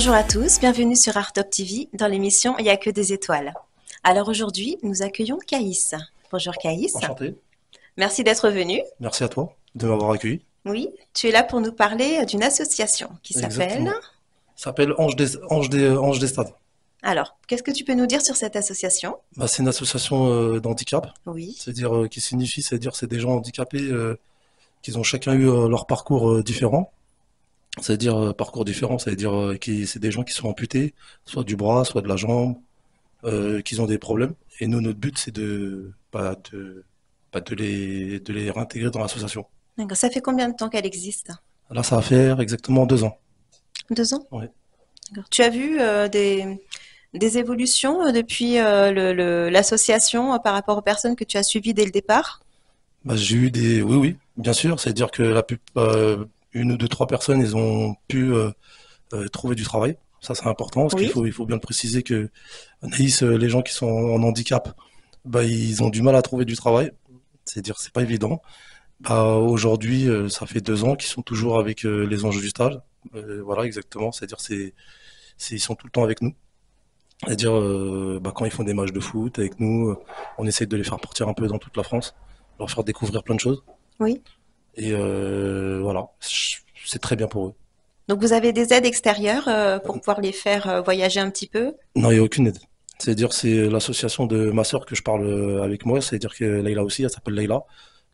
Bonjour à tous, bienvenue sur Art Top TV dans l'émission Il n'y a que des étoiles. Alors aujourd'hui, nous accueillons Caïs. Bonjour Caïs. Enchanté. Merci d'être venu. Merci à toi de m'avoir accueilli. Oui, tu es là pour nous parler d'une association qui s'appelle... Exactement. Ça s'appelle Ange des Stades. Alors, qu'est-ce que tu peux nous dire sur cette association? Bah, c'est une association d'handicap. Oui, C'est-à-dire qui signifie, c'est-à-dire c'est des gens handicapés qui ont chacun eu leur parcours différent. C'est-à-dire parcours différent, c'est-à-dire qui c'est des gens qui sont amputés, soit du bras, soit de la jambe, qui ont des problèmes. Et nous, notre but, c'est de les réintégrer dans l'association. d'accord. Ça fait combien de temps qu'elle existe? Là, ça va faire exactement 2 ans. 2 ans? Ouais. D'accord. Tu as vu des évolutions depuis l'association par rapport aux personnes que tu as suivies dès le départ? Bah, j'ai eu des, oui, oui, bien sûr. C'est-à-dire que une ou deux, trois personnes, ils ont pu trouver du travail. Ça, c'est important, parce Oui, il faut bien le préciser que Naïs, les gens qui sont en handicap, bah, ils ont du mal à trouver du travail. C'est-à-dire, c'est pas évident. Bah, aujourd'hui, ça fait 2 ans qu'ils sont toujours avec les enjeux du stage. Voilà, exactement. C'est-à-dire, ils sont tout le temps avec nous. C'est-à-dire, bah, quand ils font des matchs de foot avec nous, on essaie de les faire partir un peu dans toute la France, leur faire découvrir plein de choses. oui. Et voilà, c'est très bien pour eux. Donc vous avez des aides extérieures pour pouvoir les faire voyager un petit peu? Non, il n'y a aucune aide. C'est-à-dire, c'est l'association de ma sœur que je parle avec moi. C'est-à-dire que Leïla aussi, elle s'appelle Leïla.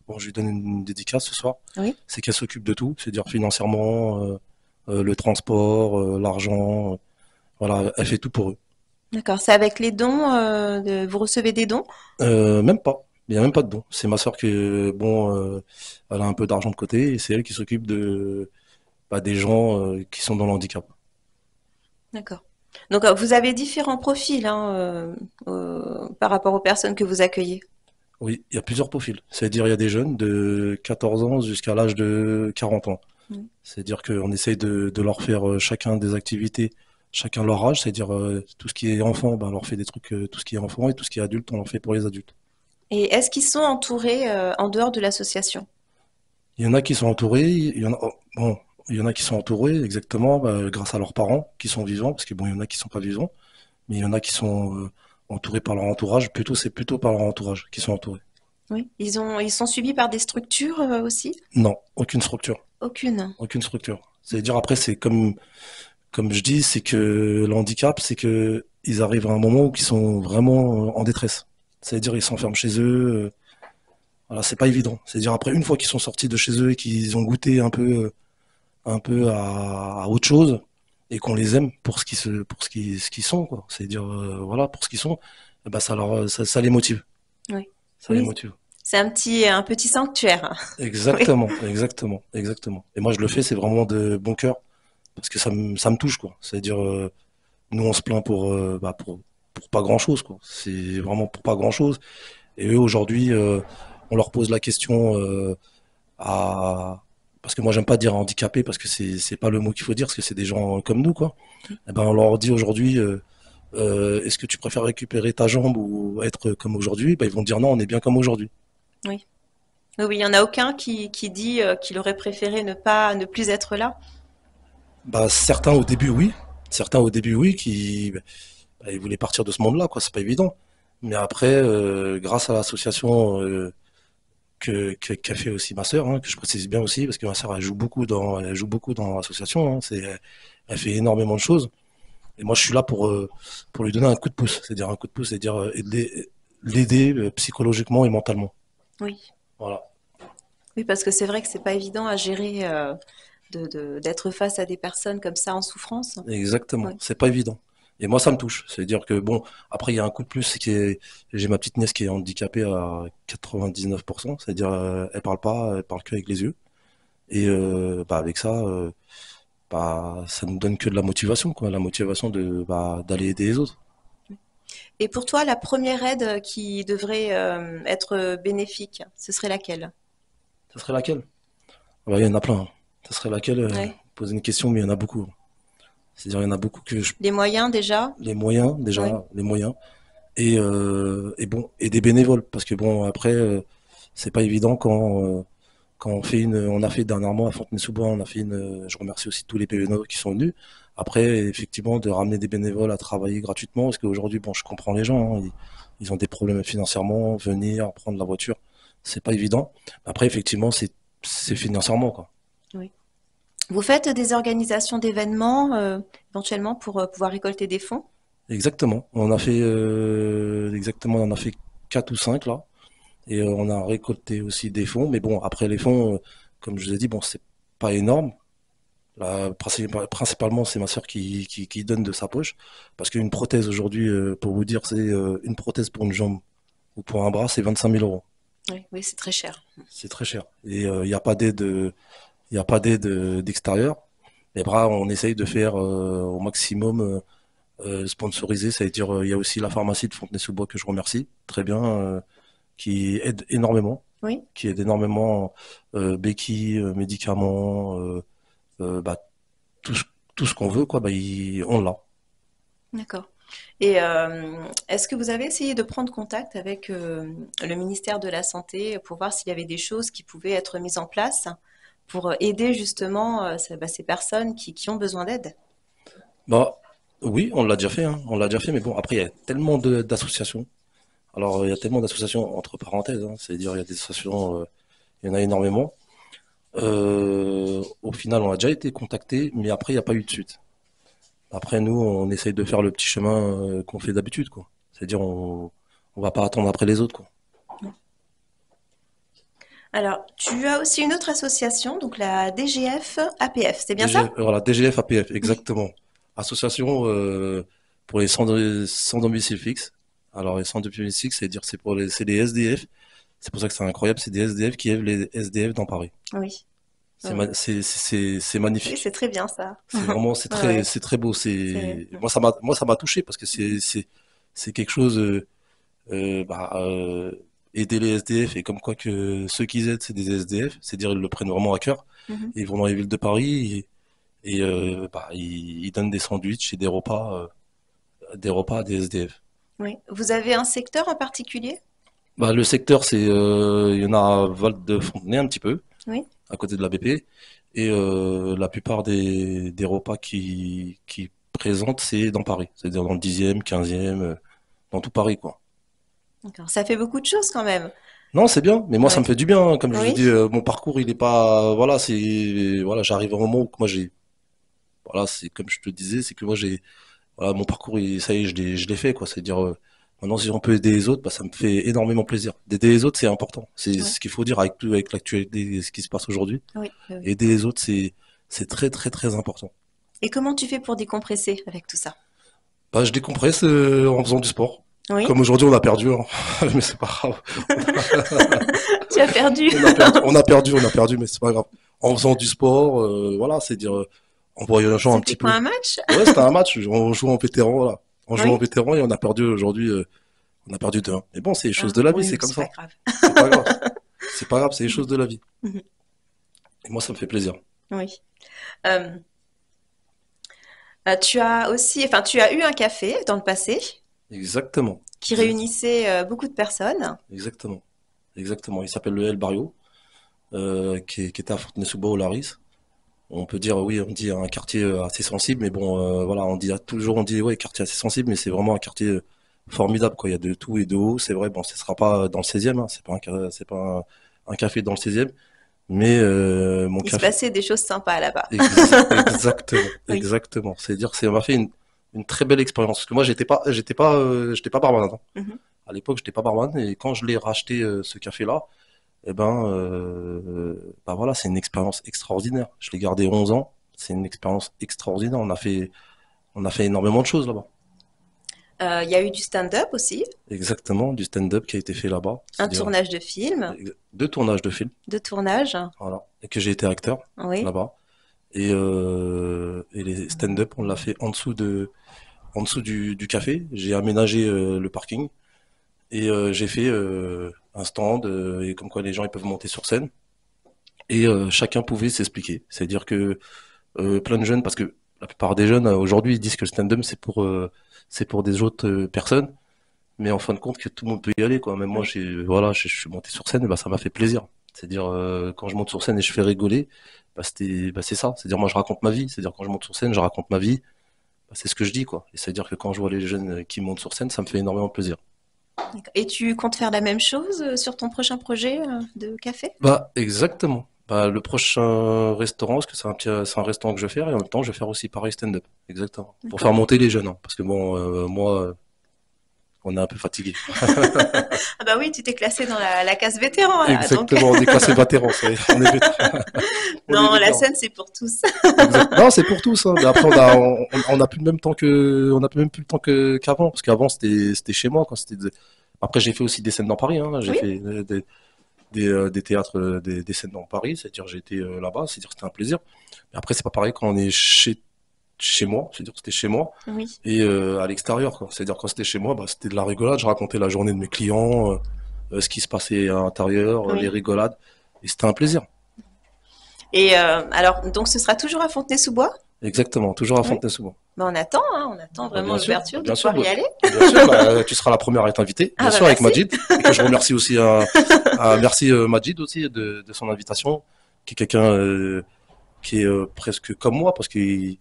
Bon, je lui donne une dédicace ce soir. Oui. C'est qu'elle s'occupe de tout. C'est-à-dire financièrement, le transport, l'argent. Voilà, elle fait tout pour eux. D'accord. C'est avec les dons, vous recevez des dons? Même pas. Il n'y a même pas de don. C'est ma sœur qui, bon, elle a un peu d'argent de côté et c'est elle qui s'occupe de, bah, des gens qui sont dans le handicap. D'accord. Donc vous avez différents profils hein, par rapport aux personnes que vous accueillez. Oui, il y a plusieurs profils. C'est-à-dire, il y a des jeunes de 14 ans jusqu'à l'âge de 40 ans. Mm. C'est-à-dire qu'on essaye de leur faire chacun des activités, chacun leur âge. C'est-à-dire, tout ce qui est enfant, ben, on leur fait des trucs, tout ce qui est enfant, et tout ce qui est adulte, on leur fait pour les adultes. Et est-ce qu'ils sont entourés en dehors de l'association? Il y en a qui sont entourés, il y en a, oh, bon, il y en a qui sont entourés exactement bah, grâce à leurs parents qui sont vivants, parce que bon, il y en a qui sont pas vivants, mais il y en a qui sont entourés par leur entourage. Plutôt, c'est plutôt par leur entourage qui sont entourés. Oui. Ils sont suivis par des structures aussi? Non, aucune structure. Aucune. Aucune structure. C'est-à-dire après, c'est comme je dis, c'est que le handicap, c'est que ils arrivent à un moment où ils sont vraiment en détresse. C'est-à-dire ils s'enferment chez eux. Voilà, c'est pas évident. C'est-à-dire après une fois qu'ils sont sortis de chez eux et qu'ils ont goûté un peu à autre chose et qu'on les aime pour ce qu'ils sont, quoi. C'est-à-dire voilà pour ce qu'ils sont, eh ben ça les motive. Oui. Ça les Oui. motive. C'est un petit sanctuaire. Oui. Exactement, exactement, exactement. Et moi je le fais, c'est vraiment de bon cœur parce que ça me touche, quoi. C'est-à-dire nous, on se plaint pour pas grand-chose, quoi. C'est vraiment pour pas grand-chose. Et eux, aujourd'hui, on leur pose la question à... Parce que moi, j'aime pas dire handicapés, parce que c'est pas le mot qu'il faut dire, parce que c'est des gens comme nous, quoi. Eh ben, on leur dit aujourd'hui, est-ce que tu préfères récupérer ta jambe ou être comme aujourd'hui? Ben, ils vont dire non, on est bien comme aujourd'hui. Oui. Oui, oui, il y en a aucun qui dit qu'il aurait préféré ne plus être là. Bah, certains au début, oui. Certains au début, oui, qui, bah, ils voulaient partir de ce monde-là, quoi. C'est pas évident. Mais après, grâce à l'association qu'a fait aussi ma sœur, hein, que je précise bien aussi, parce que ma sœur elle joue beaucoup dans l'association. Hein, elle fait énormément de choses. Et moi, je suis là pour lui donner un coup de pouce. C'est-à-dire un coup de pouce, c'est-à-dire l'aider psychologiquement et mentalement. Oui. Voilà, Oui, parce que c'est vrai que c'est pas évident à gérer d'être face à des personnes comme ça en souffrance. exactement. Oui. C'est pas évident. Et moi, ça me touche. C'est-à-dire que bon, après, il y a un coup de plus, j'ai ma petite nièce qui est handicapée à 99%. C'est-à-dire, elle parle pas, elle parle que avec les yeux. Et bah, avec ça. Bah, ça nous donne que de la motivation, quoi, la motivation d'aller aider les autres. Et pour toi, la première aide qui devrait être bénéfique, ce serait laquelle? Ça serait laquelle? Ah bah, il y en a plein. Hein. Ça serait laquelle? Ouais. Poser une question, mais il y en a beaucoup. C'est-à-dire, il y en a beaucoup Les moyens déjà? les moyens, Oui. déjà, les moyens. Et bon, et des bénévoles. Parce que bon, après, c'est pas évident quand quand on a fait dernièrement à Fontenay-sous-Bois, on a fait je remercie aussi tous les bénévoles qui sont venus. Après, effectivement, de ramener des bénévoles à travailler gratuitement, parce qu'aujourd'hui, bon, je comprends les gens, hein, ils ont des problèmes financièrement, venir, prendre la voiture, c'est pas évident. Après, effectivement, c'est financièrement, quoi. Oui. Vous faites des organisations d'événements, éventuellement pour pouvoir récolter des fonds? Exactement. On a fait 4 ou 5 là. Et on a récolté aussi des fonds. Mais bon, après les fonds, comme je vous ai dit, bon, c'est pas énorme. Là, principalement, c'est ma sœur qui donne de sa poche. Parce qu'une prothèse aujourd'hui, pour vous dire, c'est une prothèse pour une jambe ou pour un bras, c'est 25 000 euros. Oui, oui, c'est très cher. C'est très cher. Et il n'y a pas d'aide, il y a pas d'aide d'extérieur. Les bras, on essaye de faire au maximum sponsorisé. Ça veut dire, il y a aussi la pharmacie de Fontenay-sous-Bois que je remercie très bien, qui aide énormément. Oui, Qui aide énormément, béquilles, médicaments, bah, tout, ce- tout ce qu'on veut, quoi, bah, on l'a. d'accord. Et est-ce que vous avez essayé de prendre contact avec le ministère de la Santé pour voir s'il y avait des choses qui pouvaient être mises en place pour aider justement ces personnes qui ont besoin d'aide? Bah, oui, on l'a déjà fait, hein, on l'a déjà fait, mais bon, après, il y a tellement d'associations. Alors, il y a tellement d'associations, entre parenthèses, hein, c'est-à-dire, il y a des associations, il y en a énormément. Au final, on a déjà été contacté, mais après, il n'y a pas eu de suite. Après, nous, on essaye de faire le petit chemin qu'on fait d'habitude, quoi. C'est-à-dire, on va pas attendre après les autres, quoi. Alors, tu as aussi une autre association, donc la DGF APF, c'est bien DGF, ça? voilà, DGF APF, exactement. Association pour les sans domicile fixe. Alors, les sans domicile fixe, c'est les SDF. C'est pour ça que c'est incroyable, c'est des SDF qui aident les SDF dans Paris. Oui, C'est oui. ma- c'est Oui, c'est magnifique. très bien ça. C'est vraiment, Ouais, ouais. c'est très beau. C'est Moi, ça m'a touché parce que c'est quelque chose, bah, aider les SDF et comme quoi que ceux qu'ils aident, c'est des SDF. C'est-à-dire, ils le prennent vraiment à cœur. Mhm. Ils vont dans les villes de Paris et bah, ils donnent des sandwichs et des repas à des SDF. Oui. Vous avez un secteur en particulier? Bah, le secteur, il y en a à Val-de-Fontenay un petit peu, Oui. à côté de la BP. Et la plupart des repas qui présentent, c'est dans Paris. C'est-à-dire dans le 10e, 15e, dans tout Paris, quoi. D'accord. Ça fait beaucoup de choses quand même. Non, c'est bien, mais moi, ça me Ouais. fait du bien, hein. Comme je vous ai Oui. dit, mon parcours, il est pas, voilà, voilà, j'arrive à un moment où moi, voilà, c'est comme je te disais, c'est que moi, voilà, mon parcours, ça y est, je l'ai fait, quoi. C'est-à-dire, maintenant, si on peut aider les autres, bah, ça me fait énormément plaisir. D'aider les autres, c'est important. C'est Oui. ce qu'il faut dire avec l'actualité, ce qui se passe aujourd'hui. Oui. Oui, oui. Aider les autres, c'est très, très, très important. Et comment tu fais pour décompresser avec tout ça? Bah, je décompresse en faisant du sport. Oui. Comme aujourd'hui, on a perdu, hein. Mais c'est pas grave. Tu as perdu. On a perdu, mais c'est pas grave. En faisant du sport, voilà, c'est dire en voyageant un C'était petit quoi peu. un match? Ouais, c'était un match. On joue en vétéran, voilà. On joue en Oui. vétéran et on a perdu aujourd'hui. On a perdu 2-1. Mais bon, c'est les choses Ah, de la vie, oui, c'est mais comme c'est pas ça. grave. C'est pas grave. C'est pas grave, c'est les choses Mhm. de la vie. Mhm. Et moi, ça me fait plaisir. Oui. Euh, tu as aussi, enfin, tu as eu un café dans le passé Exactement. qui Exact- réunissait beaucoup de personnes. Exactement. Exactement. Il s'appelle le El Barrio, qui était à Fontenay-sous-Bois au Laris. On peut dire, oui, on dit un quartier assez sensible, mais bon, voilà, on dit, ouais, quartier assez sensible, mais c'est vraiment un quartier formidable, quoi. Il y a de tout et de haut, c'est vrai. Bon, ce sera pas dans le 16e, hein, c'est pas un café dans le 16e, mais mon Il se café, passait des choses sympas là-bas. exactement, Oui. exactement. C'est-à-dire, on m'a fait une très belle expérience, parce que moi, j'étais pas barman, hein. Mhm. À l'époque, j'étais pas barman, et quand je l'ai racheté, ce café-là, eh ben, bah voilà, c'est une expérience extraordinaire. Je l'ai gardé 11 ans. C'est une expérience extraordinaire. On a fait énormément de choses là-bas. Il y a eu du stand-up aussi, Exactement, du stand-up qui a été fait là-bas. un C'est-à-dire tournage de film, 2 tournages de films, de tournage. voilà, et que j'ai été acteur Oui. là-bas. Et les stand-up, on l'a fait en dessous du café. J'ai aménagé le parking et j'ai fait un stand et comme quoi les gens ils peuvent monter sur scène et chacun pouvait s'expliquer. C'est-à-dire que plein de jeunes, parce que la plupart des jeunes aujourd'hui ils disent que le stand-up c'est pour des autres personnes, mais en fin de compte que tout le monde peut y aller quoi. Même moi Oui. voilà, je suis monté sur scène et bah ça m'a fait plaisir. C'est-à-dire, quand je monte sur scène et je fais rigoler, c'est ça. C'est-à-dire, moi, je raconte ma vie. C'est-à-dire, quand je monte sur scène, je raconte ma vie. C'est ce que je dis, quoi. Et c'est-à-dire que quand je vois les jeunes qui montent sur scène, ça me fait énormément plaisir. D'accord. Et tu comptes faire la même chose sur ton prochain projet de café? Exactement. Le prochain restaurant, parce que c'est un restaurant que je vais faire, et en même temps, je vais faire aussi pareil stand-up. Exactement. Pour faire D'accord. monter les jeunes, hein. Parce que bon, moi, on est un peu fatigué. Ah bah oui, tu t'es classé dans la case vétéran là, donc Exactement, on est classé vétéran, on est vétéran. On est non, la vétéran. scène c'est pour tous. Exact. Non, c'est pour tous, hein. Mais après, on a plus le même temps on a même plus le temps qu'avant, parce qu'avant, c'était chez moi, quoi. Après, j'ai fait aussi des scènes dans Paris, hein. J'ai Oui, fait des théâtres, des scènes dans Paris, c'est-à-dire j'ai été là-bas, c'est-à-dire c'était un plaisir. Mais après, c'est pas pareil quand on est chez moi, c'est-à-dire que c'était chez moi, oui, et à l'extérieur, quoi. C'est-à-dire quand c'était chez moi, c'était de la rigolade, je racontais la journée de mes clients, ce qui se passait à l'intérieur, les oui. rigolades, et c'était un plaisir. Et alors, donc ce sera toujours à Fontenay-sous-Bois? Exactement, toujours à Oui. Fontenay-sous-Bois. Ben, on attend, hein, on attend vraiment l'ouverture de Bien sûr, pouvoir y aller. bien sûr, tu seras la première à être invitée, Ah bien bah sûr, avec merci. Majid, et que je remercie aussi merci Majid aussi de son invitation, qui est quelqu'un qui est presque comme moi, parce qu'il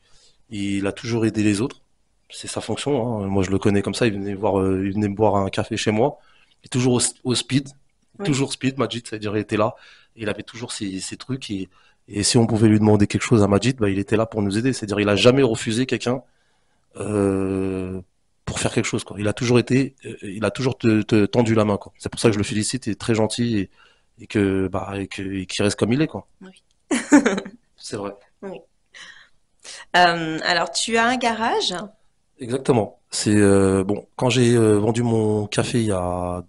a toujours aidé les autres. C'est sa fonction, hein. Moi, je le connais comme ça. Il venait me boire un café chez moi. Il est toujours au speed, Oui, toujours speed. Majid, c'est-à-dire, il était là. Et il avait toujours ses trucs. Et si on pouvait lui demander quelque chose à Majid, il était là pour nous aider. C'est-à-dire, il a jamais refusé quelqu'un euh, pour faire quelque chose, quoi. Il a toujours te tendu la main, quoi. C'est pour ça que je le félicite. Il est très gentil et qu'il reste comme il est, quoi. oui, C'est vrai. oui. Alors, tu as un garage? Exactement. C'est bon, quand j'ai vendu mon café il y a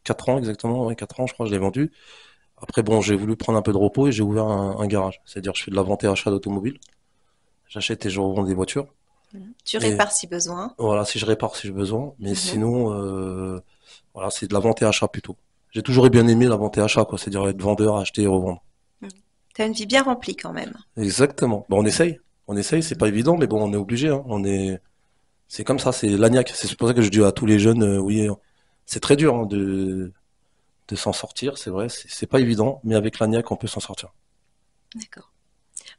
4 ans exactement, ouais, 4 ans je crois, je l'ai vendu. Après bon, j'ai voulu prendre un peu de repos et j'ai ouvert un garage. C'est-à-dire je fais de la vente et achat d'automobiles. J'achète et je revends des voitures. Tu Et répares si besoin. voilà, si je répare si j'ai besoin, mais Mhm. sinon voilà, c'est de la vente et achat plutôt. J'ai toujours bien aimé la vente et achat, quoi, c'est-à-dire être vendeur, acheter et revendre. Tu as une vie bien remplie quand même. Exactement. Bon, on essaye, c'est pas évident, mais bon, on est obligé, hein. C'est comme ça, c'est l'agnac. C'est pour ça que je dis à tous les jeunes, oui, c'est très dur, hein, de s'en sortir, c'est vrai, c'est pas évident, mais avec l'agnac, on peut s'en sortir. D'accord.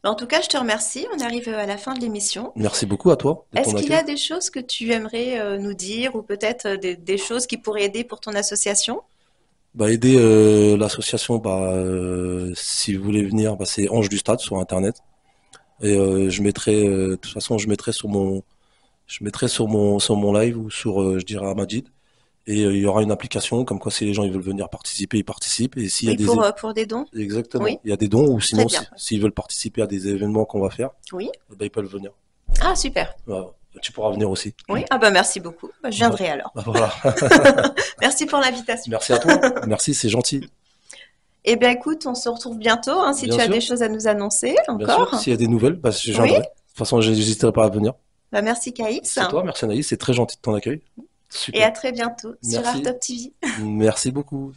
En tout cas, je te remercie. On arrive à la fin de l'émission. Merci beaucoup à toi de Est-ce ton qu'il y a accueil. des choses que tu aimerais nous dire ou peut-être des choses qui pourraient aider pour ton association? Aider l'association, si vous voulez venir, c'est Ange du Stade sur Internet. Et de toute façon, je mettrai sur mon live ou je dirais à Majid. Et il y aura une application, comme quoi si les gens ils veulent venir participer, ils participent. Et s'il y a Oui, des, pour des dons? Oui, exactement, il y a des dons, ou très sinon, bien. s'ils veulent participer à des événements qu'on va faire, Oui. ils peuvent venir. Ah, super. Voilà. Tu pourras venir aussi. Oui. Ah bah merci beaucoup. Bah, je viendrai alors. Voilà. Merci pour l'invitation. Merci à toi. Merci, c'est gentil. Eh bien, écoute, on se retrouve bientôt, hein, si Bien tu as des sûr, choses à nous annoncer bien sûr. encore. S'il y a des nouvelles, je Oui. viendrai. De toute façon, je n'hésiterai pas à venir. Bah, merci Caïs. C'est toi, merci Anaïs, c'est très gentil de ton accueil. Et à Super. très bientôt sur Art Merci. Top TV. Merci beaucoup.